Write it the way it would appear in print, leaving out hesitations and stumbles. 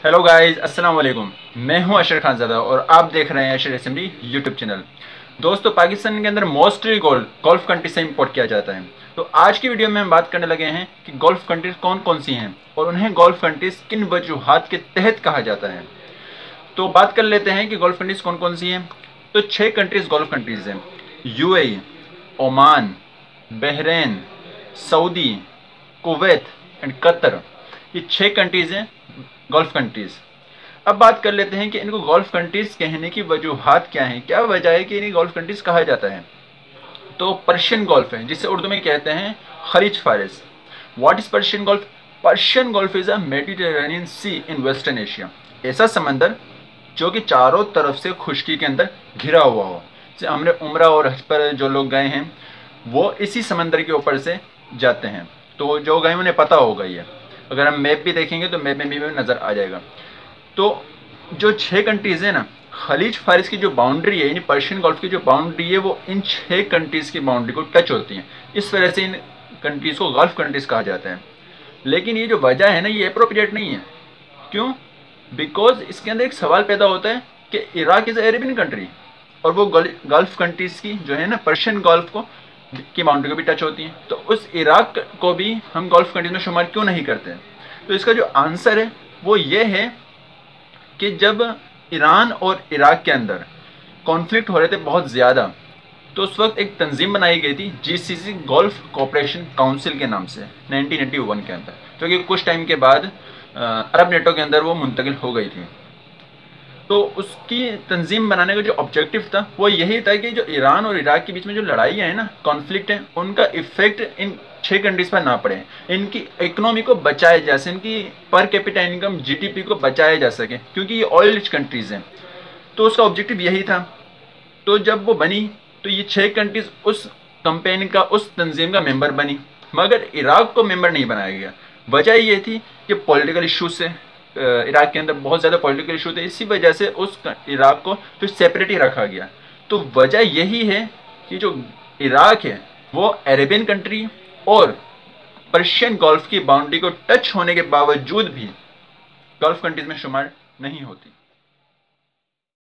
Hello guys, अस्सलाम वालेकुम। मैं हूं अशर खानज़ादा और आप देख रहे हैं अशर असेंबली यूट्यूब चैनल। दोस्तों, पाकिस्तान के अंदर मोस्टली गोल्फ कंट्री से इंपोर्ट किया जाता है। तो आज की वीडियो में हम बात करने लगे हैं कि गोल्फ कंट्रीज कौन कौन सी हैं और उन्हें गोल्फ कंट्रीज किन वजूहात के तहत कहा जाता है। तो बात कर लेते हैं कि गोल्फ कंट्रीज कौन कौन सी हैं। तो 6 कंट्रीज गोल्फ कंट्रीज हैं: UAE, Oman, Bahrain, Saudi, Kuwait and Qatar. ये 6 कंट्रीज हैं गोल्फ कंट्रीज। अब बात कर लेते हैं कि इनको गोल्फ कंट्रीज कहने की वजूहात क्या हैं, क्या वजह है कि इन्हें गोल्फ कंट्रीज कहा जाता है। तो पर्शियन गोल्फ है, जिसे उर्दू में कहते हैं खलीज फारिस। What is Persian gulf? Persian gulf is a Mediterranean sea in western Asia. ऐसा समंदर जो कि चारों तरफ से खुश्की के अंदर घिरा हुआ हो। जैसे हमने उम्रा और हज पर जो लोग गए हैं वो इसी समंदर के ऊपर से जाते हैं। तो जो गए उन्हें पता होगा ये। अगर हम मैप भी देखेंगे तो मैप में भी नज़र आ जाएगा। तो जो 6 कंट्रीज़ हैं ना, खलीज फारिस की जो बाउंड्री है, यानी पर्शियन गल्फ की जो बाउंड्री है, वो इन 6 कंट्रीज़ की बाउंड्री को टच होती है। इस वजह से इन कंट्रीज़ को गल्फ कंट्रीज़ कहा जाता है। लेकिन ये जो वजह है ना, ये अप्रोप्रिएट नहीं है। क्यों? बिकॉज इसके अंदर एक सवाल पैदा होता है कि इराक इज़ अरेबियन कंट्री और वो गल्फ कंट्रीज़ की जो है ना, पर्शियन गल्फ को की बाउंड्री को भी टच होती है। तो उस इराक को भी हम गल्फ कंट्रीज में शुमार क्यों नहीं करते हैं? तो इसका जो आंसर है वो ये है कि जब ईरान और इराक के अंदर कॉन्फ्लिक्ट हो रहे थे बहुत ज़्यादा, तो उस वक्त एक तंजीम बनाई गई थी जीसीसी गल्फ कोऑपरेशन काउंसिल के नाम से 1981 के अंदर, जो कि कुछ टाइम के बाद अरब नेटो के अंदर वो मुंतकिल हो गई थी। तो उसकी तंजीम बनाने का जो ऑब्जेक्टिव था वो यही था कि जो ईरान और इराक के बीच में जो लड़ाइयाँ हैं ना, कॉन्फ्लिक्ट है, उनका इफेक्ट इन 6 कंट्रीज पर ना पड़े। इनकी इकोनॉमी को बचाया जा सके, इनकी पर कैपिटा इनकम जीडीपी को बचाया जा सके, क्योंकि ये ऑयल रिच कंट्रीज़ हैं। तो उसका ऑब्जेक्टिव यही था। तो जब वो बनी तो ये 6 कंट्रीज उस कंपेन का, उस तंजीम का मेंबर बनी, मगर इराक को मेंबर नहीं बनाया गया। वजह ये थी कि पॉलिटिकल इशू से इराक के अंदर बहुत ज़्यादा पॉलिटिकल इशू थे, इसी वजह से उस इराक को फिर सेपरेट ही रखा गया। तो वजह यही है कि जो इराक है वो अरेबियन कंट्री और पर्शियन गल्फ की बाउंड्री को टच होने के बावजूद भी गल्फ कंट्रीज में शुमार नहीं होती।